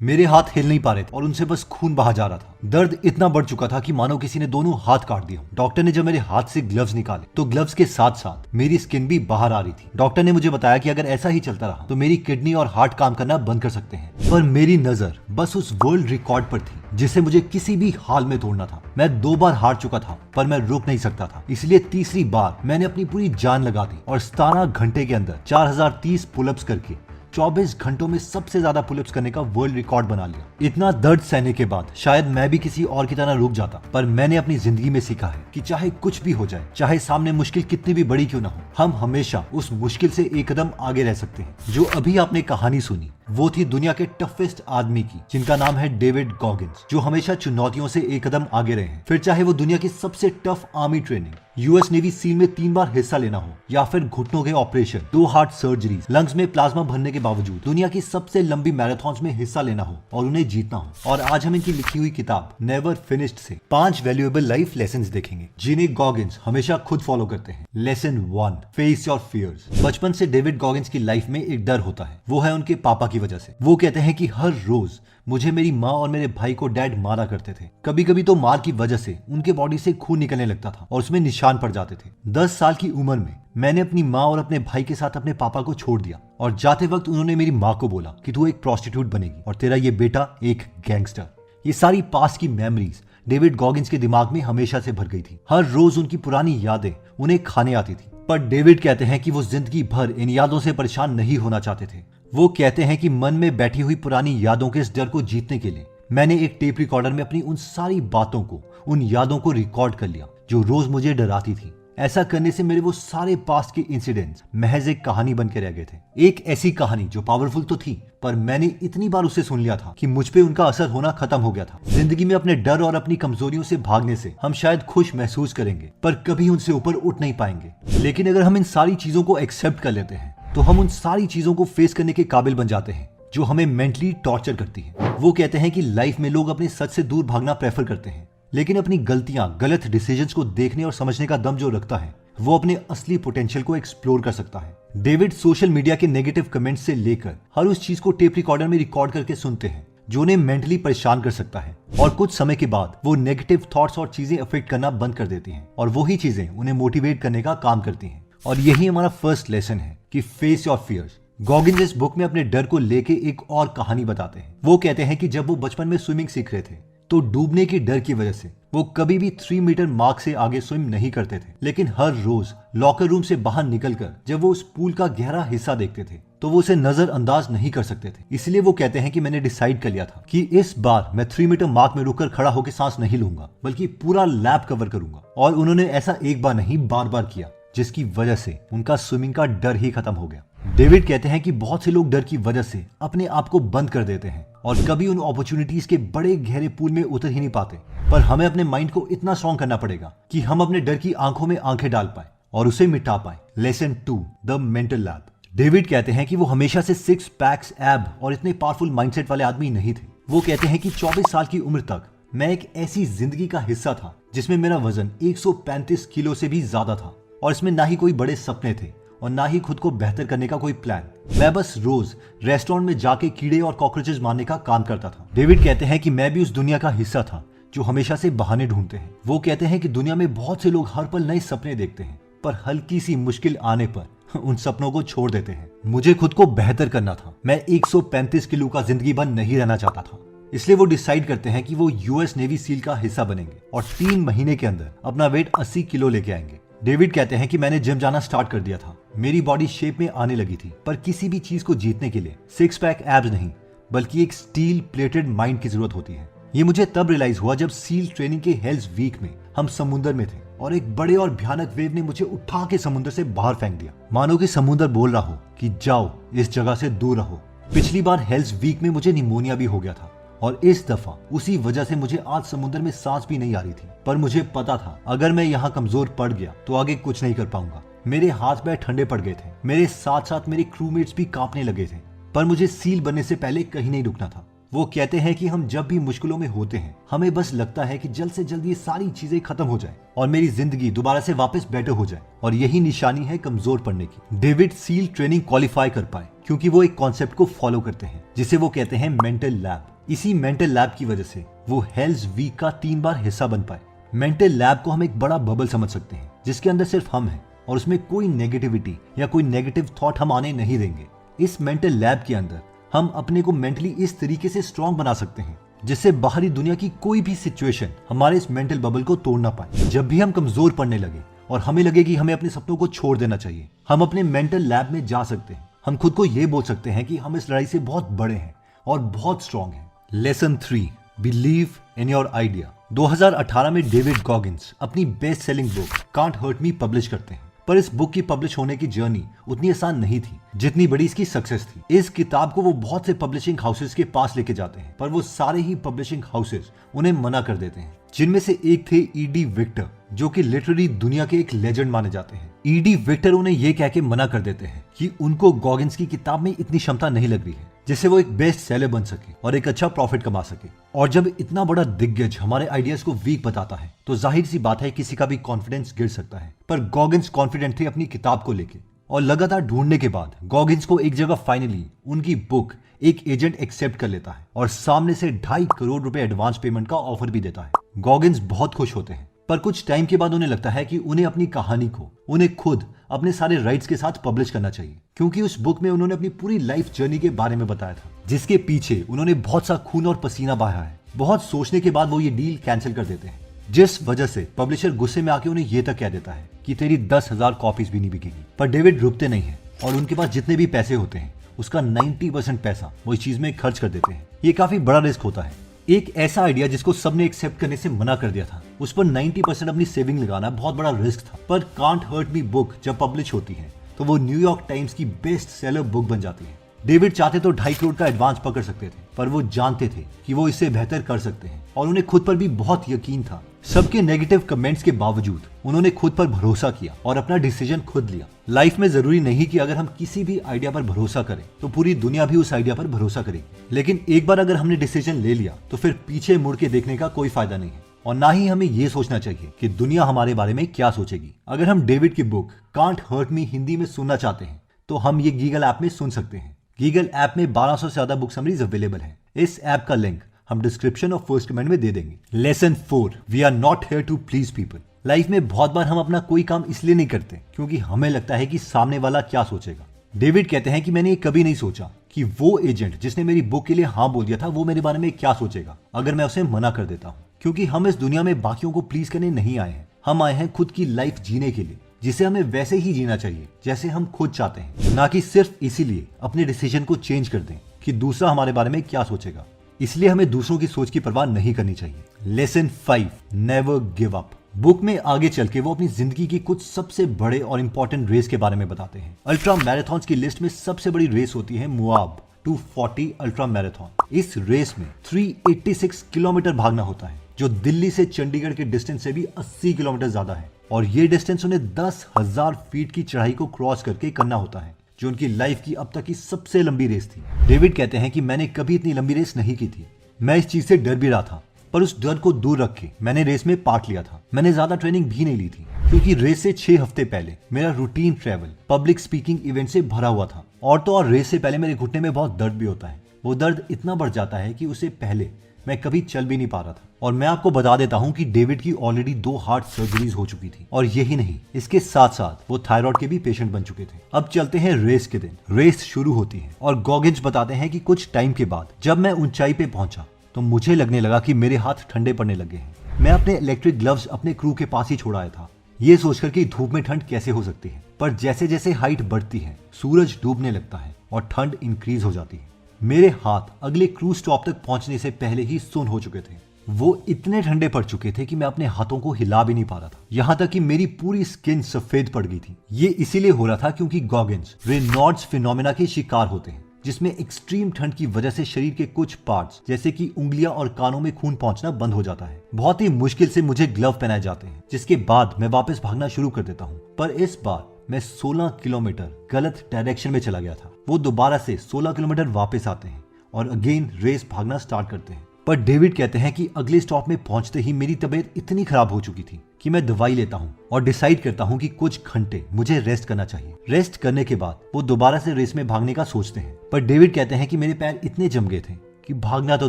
मेरे हाथ हिल नहीं पा रहे थे और उनसे बस खून बहा जा रहा था। दर्द इतना बढ़ चुका था कि मानो किसी ने दोनों हाथ काट दिया। डॉक्टर ने जब मेरे हाथ से ग्लव्स निकाले तो ग्लव्स के साथ साथ मेरी स्किन भी बाहर आ रही थी। डॉक्टर ने मुझे बताया कि अगर ऐसा ही चलता रहा तो मेरी किडनी और हार्ट काम करना बंद कर सकते हैं। पर मेरी नजर बस उस वर्ल्ड रिकॉर्ड पर थी जिसे मुझे किसी भी हाल में तोड़ना था। मैं 2 बार हार चुका था पर मैं रुक नहीं सकता था, इसलिए तीसरी बार मैंने अपनी पूरी जान लगा दी और 17 घंटे के अंदर 4030 पुलअप्स करके 24 घंटों में सबसे ज्यादा पुलअप्स करने का वर्ल्ड रिकॉर्ड बना लिया। इतना दर्द सहने के बाद शायद मैं भी किसी और की तरह रुक जाता, पर मैंने अपनी जिंदगी में सीखा है कि चाहे कुछ भी हो जाए, चाहे सामने मुश्किल कितनी भी बड़ी क्यों ना हो, हम हमेशा उस मुश्किल से एक कदम आगे रह सकते हैं। जो अभी आपने कहानी सुनी वो थी दुनिया के टफेस्ट आदमी की, जिनका नाम है डेविड गॉगिंस, जो हमेशा चुनौतियों से एक कदम आगे रहे हैं। फिर चाहे वो दुनिया की सबसे tough army training, US navy seal में 3 बार हिस्सा लेना हो, या फिर घुटनों के ऑपरेशन, 2 हार्ट सर्जरीज, लंग्स में प्लाज्मा भरने के बावजूद दुनिया की सबसे लंबी मैराथन में हिस्सा लेना हो और उन्हें जीतना हो। और आज हम इनकी लिखी हुई किताब नेवर फिनिश्ड से 5 वैल्यूएबल लाइफ लेसन्स देखेंगे जिन्हें गॉगिंस हमेशा खुद फॉलो करते हैं। Lesson 1, face your fears. बचपन से डेविड गॉगिंस की लाइफ में एक डर होता है, वो है उनके पापा की वजह से। वो कहते हैं कि हर रोज मुझे मेरी माँ और मेरे भाई को डैड मारा करते थे। कभी कभी तो मार की वजह से उनके बॉडी से खून निकलने लगता था और उसमें निशान पड़ जाते थे। 10 साल की उम्र में मैंने अपनी माँ और अपने भाई के साथ अपने पापा को छोड़ दिया और जाते वक्त उन्होंने मेरी माँ को बोला कि तू एक प्रोस्टिट्यूट बनेगी और तेरा ये बेटा एक गैंगस्टर। ये सारी पास्ट की मेमोरीज डेविड गॉगिंस के दिमाग में हमेशा से भर गई थी। हर रोज उनकी पुरानी यादें उन्हें खाने आती थी। पर डेविड कहते हैं कि वो जिंदगी भर इन यादों से परेशान नहीं होना चाहते थे। वो कहते हैं कि मन में बैठी हुई पुरानी यादों के इस डर को जीतने के लिए मैंने एक टेप रिकॉर्डर में अपनी उन सारी बातों को, उन यादों को रिकॉर्ड कर लिया जो रोज मुझे डराती थी। ऐसा करने से मेरे वो सारे पास्ट के इंसिडेंट्स महज एक कहानी बन के रह गए थे। एक ऐसी कहानी जो पावरफुल तो थी, पर मैंने इतनी बार उसे सुन लिया था कि मुझ पे उनका असर होना खत्म हो गया था। जिंदगी में अपने डर और अपनी कमजोरियों से भागने से हम शायद खुश महसूस करेंगे, पर कभी उनसे ऊपर उठ नहीं पाएंगे। लेकिन अगर हम इन सारी चीजों को एक्सेप्ट कर लेते हैं तो हम उन सारी चीजों को फेस करने के काबिल बन जाते हैं जो हमें मेंटली टॉर्चर करती है। वो कहते हैं कि लाइफ में लोग अपने सच से दूर भागना प्रेफर करते हैं, लेकिन अपनी गलतियां, गलत डिसीजंस को देखने और समझने का दम जो रखता है वो अपने असली पोटेंशियल को एक्सप्लोर कर सकता है। डेविड सोशल मीडिया के नेगेटिव कमेंट्स से लेकर हर उस चीज को टेप रिकॉर्डर में रिकॉर्ड करके सुनते हैं जो उन्हें मेंटली परेशान कर सकता है, और कुछ समय के बाद वो नेगेटिव थॉट्स और चीजें अफेक्ट करना बंद कर देती हैं और वही चीजें उन्हें मोटिवेट करने का काम करती हैं। और यही हमारा फर्स्ट लेसन है कि फेस योर फियर्स। गॉगिंस इस बुक में अपने डर को लेके एक और कहानी बताते हैं। वो कहते हैं कि जब वो बचपन में स्विमिंग सीख रहे थे तो डूबने के डर की वजह से वो कभी भी 3 मीटर मार्क से आगे स्विम नहीं करते थे। लेकिन हर रोज लॉकर रूम से बाहर निकलकर जब वो उस पूल का गहरा हिस्सा देखते थे तो वो उसे नजरअंदाज नहीं कर सकते थे। इसलिए वो कहते हैं कि मैंने डिसाइड कर लिया था कि इस बार मैं 3 मीटर मार्क में रुककर खड़ा होकर सांस नहीं लूंगा, बल्कि पूरा लैप कवर करूंगा। और उन्होंने ऐसा एक बार नहीं, बार बार किया, जिसकी वजह से उनका स्विमिंग का डर ही खत्म हो गया। डेविड कहते हैं कि बहुत से लोग डर की वजह से अपने आप को बंद कर देते हैं और कभी उन अपॉर्चुनिटीज के बड़े गहरे पूल में उतर ही नहीं पाते। पर हमें अपने माइंड को इतना स्ट्रॉन्ग करना पड़ेगा कि हम अपने डर की आंखों में आंखें डाल पाए और उसे मिटा पाए। Lesson 2, the mental lab. David कहते हैं कि वो हमेशा से 6 पैक्स, एब और इतने पावरफुल माइंडसेट वाले आदमी नहीं थे। वो कहते हैं कि 24 साल की उम्र तक मैं एक ऐसी जिंदगी का हिस्सा था जिसमें मेरा वजन 135 किलो से भी ज्यादा था और इसमें ना ही कोई बड़े सपने थे और ना ही खुद को बेहतर करने का कोई प्लान। मैं बस रोज रेस्टोरेंट में जाके कीड़े और कॉकरोचेस मारने का काम करता था। डेविड कहते हैं कि मैं भी उस दुनिया का हिस्सा था जो हमेशा से बहाने ढूंढते हैं। वो कहते हैं कि दुनिया में बहुत से लोग हर पल नए सपने देखते हैं, पर हल्की सी मुश्किल आने पर उन सपनों को छोड़ देते हैं। मुझे खुद को बेहतर करना था। मैं 135 किलो का जिंदगी भर नहीं रहना चाहता था, इसलिए वो डिसाइड करते हैं कि वो यूएस नेवी सील का हिस्सा बनेंगे और 3 महीने के अंदर अपना वेट 80 किलो लेके आएंगे। डेविड कहते हैं कि मैंने जिम जाना स्टार्ट कर दिया था। मेरी बॉडी शेप में आने लगी थी, पर किसी भी चीज को जीतने के लिए 6 पैक एब्स नहीं, बल्कि एक स्टील प्लेटेड माइंड की जरूरत होती है। ये मुझे तब रियलाइज हुआ जब सील ट्रेनिंग के हेल्स वीक में हम समुद्र में थे और एक बड़े और भयानक वेव ने मुझे उठा के समुद्र से बाहर फेंक दिया, मानो कि समुद्र बोल रहा हो कि जाओ, इस जगह से दूर रहो। पिछली बार हेल्स वीक में मुझे निमोनिया भी हो गया था और इस दफा उसी वजह से मुझे आज समुद्र में सांस भी नहीं आ रही थी। पर मुझे पता था अगर मैं यहाँ कमजोर पड़ गया तो आगे कुछ नहीं कर पाऊंगा। मेरे हाथ पैर ठंडे पड़ गए थे, मेरे साथ साथ मेरे क्रूमेट्स भी कांपने लगे थे, पर मुझे सील बनने से पहले कहीं नहीं रुकना था। वो कहते हैं कि हम जब भी मुश्किलों में होते हैं हमें बस लगता है कि जल्द से जल्द ये सारी चीजें खत्म हो जाए और मेरी जिंदगी दोबारा से वापस बेटर हो जाए, और यही निशानी है कमजोर पड़ने की। डेविड सील ट्रेनिंग क्वालिफाई कर पाए क्योंकि वो एक कॉन्सेप्ट को फॉलो करते हैं जिसे वो कहते हैं मेंटल लैब। इसी मेंटल लैब की वजह से वो हेल्स वीक का 3 बार हिस्सा बन पाए। मेंटल लैब को हम एक बड़ा बबल समझ सकते हैं जिसके अंदर सिर्फ हम हैं और उसमें कोई नेगेटिविटी या कोई नेगेटिव थॉट हम आने नहीं देंगे। इस मेंटल लैब के अंदर हम अपने को मेंटली इस तरीके से स्ट्रांग बना सकते हैं जिससे बाहरी दुनिया की कोई भी सिचुएशन हमारे इस मेंटल बबल को तोड़ ना पाए। जब भी हम कमजोर पड़ने लगे और हमें लगे कि हमें अपने सपनों को छोड़ देना चाहिए, हम अपने मेंटल लैब में जा सकते हैं। हम खुद को ये बोल सकते हैं कि हम इस लड़ाई से बहुत बड़े हैं और बहुत स्ट्रांग हैं। Lesson 3, believe in your idea. 2018 में डेविड गॉगिंस अपनी best selling book can't hurt me publish करते हैं, पर इस बुक की पब्लिश होने की जर्नी उतनी आसान नहीं थी जितनी बड़ी इसकी सक्सेस थी। इस किताब को वो बहुत से पब्लिशिंग हाउसेस के पास लेके जाते हैं, पर वो सारे ही पब्लिशिंग हाउसेस उन्हें मना कर देते हैं, जिनमें से एक थे ईडी विक्टर, जो कि लिटरेरी दुनिया के एक लेजेंड माने जाते हैं। ईडी विक्टर उन्हें ये कह के मना कर देते हैं कि उनको गॉगिंस की किताब में इतनी क्षमता नहीं लग रही है जिससे वो एक बेस्ट सेलर बन सके और एक अच्छा प्रॉफिट कमा सके। और जब इतना बड़ा दिग्गज हमारे आइडियाज को वीक बताता है तो जाहिर सी बात है किसी का भी कॉन्फिडेंस गिर सकता है। पर गॉगिंस कॉन्फिडेंट थे अपनी किताब को लेके, और लगातार ढूंढने के बाद गॉगिंस को एक जगह फाइनली उनकी बुक एक एजेंट एक्सेप्ट कर लेता है और सामने से 2.5 करोड़ रुपए एडवांस पेमेंट का ऑफर भी देता है। गॉगिंस बहुत खुश होते हैं, पर कुछ टाइम के बाद उन्हें लगता है कि उन्हें अपनी कहानी को उन्हें खुद अपने सारे राइट्स के साथ पब्लिश करना चाहिए, क्योंकि उस बुक में उन्होंने अपनी पूरी लाइफ जर्नी के बारे में बताया था जिसके पीछे उन्होंने बहुत सा खून और पसीना बहाया है। बहुत सोचने के बाद वो ये डील कैंसिल कर देते हैं, जिस वजह से पब्लिशर गुस्से में आके उन्हें ये तक कह देता है कि तेरी 10,000 कॉपीज भी नहीं बिकेगी। पर डेविड रुकते नहीं है और उनके पास जितने भी पैसे होते हैं उसका 90% पैसा वो इस चीज में खर्च कर देते हैं। ये काफी बड़ा रिस्क होता है। एक ऐसा आइडिया जिसको सबने एक्सेप्ट करने से मना कर दिया था, उस पर 90% अपनी सेविंग लगाना बहुत बड़ा रिस्क था। पर कांट हर्ट मी बुक जब पब्लिश होती है तो वो न्यूयॉर्क टाइम्स की बेस्ट सेलर बुक बन जाती है। डेविड चाहते तो 2.5 करोड़ का एडवांस पकड़ सकते थे, पर वो जानते थे कि वो इससे बेहतर कर सकते हैं और उन्हें खुद पर भी बहुत यकीन था। सबके नेगेटिव कमेंट्स के बावजूद उन्होंने खुद पर भरोसा किया और अपना डिसीजन खुद लिया। लाइफ में जरूरी नहीं कि अगर हम किसी भी आइडिया पर भरोसा करें तो पूरी दुनिया भी उस आइडिया पर भरोसा करेगी, लेकिन एक बार अगर हमने डिसीजन ले लिया तो फिर पीछे मुड़ के देखने का कोई फायदा नहीं है। और ना ही हमें ये सोचना चाहिए कि दुनिया हमारे बारे में क्या सोचेगी। अगर हम डेविड की book can't hurt me Hindi में सुनना चाहते हैं तो हम ये गीगल ऐप में सुन सकते हैं। गीगल ऐप में 1200 से ज्यादा बुक समरीज अवेलेबल है। इस ऐप का लिंक हम डिस्क्रिप्शन और फर्स्ट कमेंट में दे देंगे। Lesson 4, we are not here to please people. Life में बहुत बार हम अपना कोई काम इसलिए नहीं करते क्योंकि हमें लगता है कि सामने वाला क्या सोचेगा। डेविड कहते हैं कि मैंने ये कभी नहीं सोचा कि वो एजेंट जिसने मेरी बुक के लिए हाँ बोल दिया था वो मेरे बारे में क्या सोचेगा अगर मैं उसे मना कर देता हूँ। क्योंकि हम इस दुनिया में बाकियों को प्लीज करने नहीं आए हैं, हम आए हैं खुद की लाइफ जीने के लिए, जिसे हमें वैसे ही जीना चाहिए जैसे हम खुद चाहते हैं, ना कि सिर्फ इसीलिए अपने डिसीजन को चेंज कर दें कि दूसरा हमारे बारे में क्या सोचेगा। इसलिए हमें दूसरों की सोच की परवाह नहीं करनी चाहिए। Lesson 5, never give up. Book में आगे चल के वो अपनी जिंदगी की कुछ सबसे बड़े और इंपॉर्टेंट रेस के बारे में बताते हैं। अल्ट्रा मैराथन्स की लिस्ट में सबसे बड़ी रेस होती है मोआब 240 अल्ट्रा मैराथन। इस रेस में 386 किलोमीटर भागना होता है, जो दिल्ली से चंडीगढ़ के डिस्टेंस से भी 80 किलोमीटर ज्यादा है। और ये डिस्टेंस उन्हें 10,000 फीट की चढ़ाई को क्रॉस करके करना होता है, जो उनकी लाइफ की अब तक की सबसे लंबी रेस थी। डेविड कहते हैं कि मैंने कभी इतनी लंबी रेस नहीं की थी। मैं इस चीज से डर भी रहा था, पर उस डर को दूर रख के मैंने रेस में पार्ट लिया था। मैंने ज्यादा ट्रेनिंग भी नहीं ली थी क्योंकि रेस से 6 हफ्ते पहले मेरा routine travel public speaking event से भरा हुआ था। और तो और रेस से पहले मेरे घुटने में बहुत दर्द भी होता है। वो दर्द इतना बढ़ जाता है कि उससे पहले मैं कभी चल भी नहीं पा रहा था। और मैं आपको बता देता हूं कि डेविड की ऑलरेडी 2 हार्ट सर्जरीज हो चुकी थी। और यही नहीं, इसके साथ साथ वो थायराइड के भी पेशेंट बन चुके थे। अब चलते हैं रेस के दिन। रेस शुरू होती है और गॉगिंस बताते हैं कि कुछ टाइम के बाद जब मैं ऊंचाई पे पहुंचा तो मुझे लगने लगा कि मेरे हाथ ठंडे पड़ने लगे हैं। मैं अपने इलेक्ट्रिक ग्लव्स अपने क्रू के पास ही छोड़ाया था, ये सोचकर कि धूप में ठंड कैसे हो सकती है। पर जैसे जैसे हाइट बढ़ती है सूरज डूबने लगता है और ठंड इंक्रीज हो जाती है। मेरे हाथ अगले क्रू स्टॉप तक पहुंचने से पहले ही सुन्न हो चुके थे। वो इतने ठंडे पड़ चुके थे कि मैं अपने हाथों को हिला भी नहीं पा रहा था। यहाँ तक कि मेरी पूरी स्किन सफेद पड़ गई थी। ये इसीलिए हो रहा था क्योंकि गॉगिंस रेनॉल्ड्स फिनोमेना के शिकार होते हैं, जिसमें एक्सट्रीम ठंड की वजह से शरीर के कुछ पार्ट्स जैसे कि उंगलियां और कानों में खून पहुंचना बंद हो जाता है। बहुत ही मुश्किल से मुझे ग्लव पहनाए जाते हैं, जिसके बाद मैं वापस भागना शुरू कर देता हूँ। पर इस बार मैं 16 किलोमीटर गलत डायरेक्शन में चला गया था। वो दोबारा से 16 किलोमीटर वापस आते हैं और अगेन रेस भागना स्टार्ट करते हैं। पर डेविड कहते हैं कि अगले स्टॉप में पहुंचते ही मेरी तबीयत इतनी खराब हो चुकी थी कि मैं दवाई लेता हूं और डिसाइड करता हूं कि कुछ घंटे मुझे रेस्ट करना चाहिए। रेस्ट करने के बाद वो दोबारा से रेस में भागने का सोचते हैं, पर डेविड कहते हैं कि मेरे पैर इतने जम गए थे कि भागना तो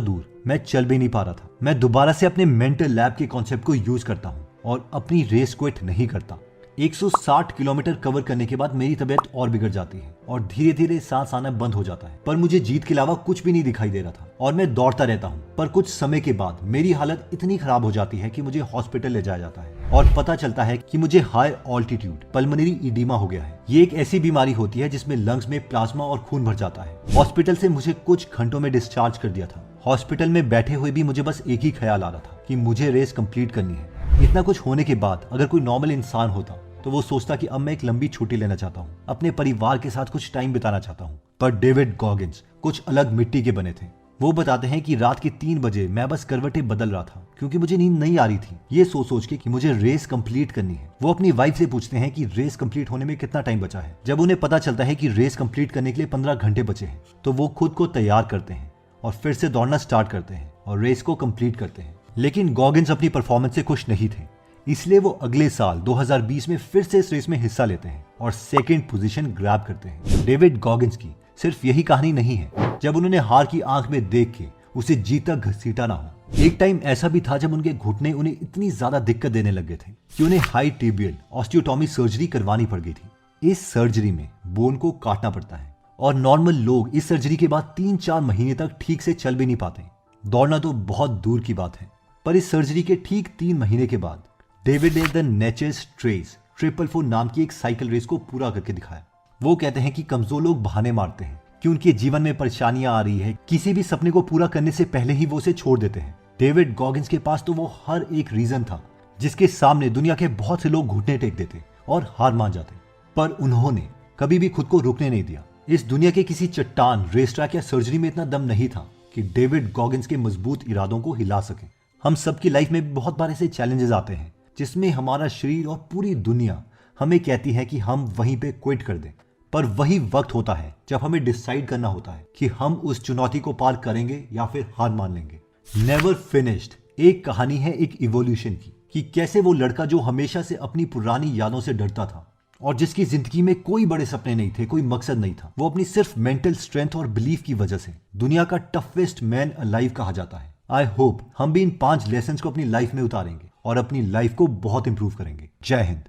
दूर, मैं चल भी नहीं पा रहा था। मैं दोबारा से अपने मेंटल लैब के कॉन्सेप्ट को यूज करता हूँ और अपनी रेस क्विट नहीं करता। 160 किलोमीटर कवर करने के बाद मेरी तबीयत और बिगड़ जाती है और धीरे धीरे सांस आना बंद हो जाता है, पर मुझे जीत के अलावा कुछ भी नहीं दिखाई दे रहा था और मैं दौड़ता रहता हूँ। पर कुछ समय के बाद मेरी हालत इतनी खराब हो जाती है कि मुझे हॉस्पिटल ले जाया जाता है और पता चलता है कि मुझे हाई ऑल्टीट्यूड पल्मोनरी इडीमा हो गया है। ये एक ऐसी बीमारी होती है जिसमें लंग्स में प्लाज्मा और खून भर जाता है। हॉस्पिटल से मुझे कुछ घंटों में डिस्चार्ज कर दिया था। हॉस्पिटल में बैठे हुए भी मुझे बस एक ही ख्याल आ रहा था कि मुझे रेस कंप्लीट करनी है। इतना कुछ होने के बाद अगर कोई नॉर्मल इंसान होता तो वो सोचता कि अब मैं एक लंबी छुट्टी लेना चाहता हूँ, अपने परिवार के साथ कुछ टाइम बिताना चाहता हूँ। पर डेविड गॉगिंस कुछ अलग मिट्टी के बने थे। वो बताते हैं कि रात के 3 बजे मैं बस करवटें बदल रहा था क्योंकि मुझे नींद नहीं आ रही थी, ये सोच के कि मुझे रेस कंप्लीट करनी है। वो अपनी वाइफ से पूछते हैं कि रेस कंप्लीट होने में कितना टाइम बचा है। जब उन्हें पता चलता है कि रेस कंप्लीट करने के लिए 15 घंटे बचे हैं तो वो खुद को तैयार करते हैं और फिर से दौड़ना स्टार्ट करते हैं और रेस को कंप्लीट करते हैं। लेकिन गॉगिंस अपनी परफॉर्मेंस से खुश नहीं थे, इसलिए वो अगले साल 2020 में फिर से इस रेस में हिस्सा लेते हैं और सेकंड पोजीशन ग्रैब करते हैं। डेविड गॉगिंस की सिर्फ यही कहानी नहीं है। जब उन्होंने हार की आंख में देख के उसे जीत तक घसीटा ना हो। एक टाइम ऐसा भी था जब उनके घुटने उन्हें इतनी ज्यादा दिक्कत देने लग गए थे कि उन्हें हाई टिबियल ऑस्टियोटॉमी सर्जरी करवानी पड़ गई थी। इस सर्जरी में बोन को काटना पड़ता है और नॉर्मल लोग इस सर्जरी के बाद 3-4 महीने तक ठीक से चल भी नहीं पाते। दौड़ना तो बहुत दूर की बात है, पर इस सर्जरी के ठीक 3 महीने के बाद डेविड ने द नेचर्स ट्रेस 444 नाम की एक साइकिल रेस को पूरा करके दिखाया। वो कहते हैं कि कमजोर लोग बहाने मारते हैं कि उनके जीवन में परेशानियां आ रही है, किसी भी सपने को पूरा करने से पहले ही वो उसे छोड़ देते हैं। डेविड गॉगिंस के पास तो वो हर एक रीजन था जिसके सामने दुनिया के बहुत से लोग घुटने टेक देते और हार मान जाते, पर उन्होंने कभी भी खुद को रुकने नहीं दिया। इस दुनिया के किसी चट्टान, रेस ट्रैक या सर्जरी में इतना दम नहीं था कि डेविड गॉगिंस के मजबूत इरादों को हिला सके। हम सबकी लाइफ में बहुत बार ऐसे चैलेंजेस आते हैं जिसमें हमारा शरीर और पूरी दुनिया हमें कहती है कि हम वहीं पे क्विट कर दें, पर वही वक्त होता है जब हमें डिसाइड करना होता है कि हम उस चुनौती को पार करेंगे या फिर हार मान लेंगे। नेवर फिनिश्ड एक कहानी है एक इवोल्यूशन की, कि कैसे वो लड़का जो हमेशा से अपनी पुरानी यादों से डरता था और जिसकी जिंदगी में कोई बड़े सपने नहीं थे, कोई मकसद नहीं था, वो अपनी सिर्फ मेंटल स्ट्रेंथ और बिलीफ की वजह से दुनिया का टफेस्ट मैन अलाइव कहा जाता है। आई होप हम भी इन 5 लेसन्स को अपनी लाइफ में उतारेंगे और अपनी लाइफ को बहुत इंप्रूव करेंगे। जय हिंद।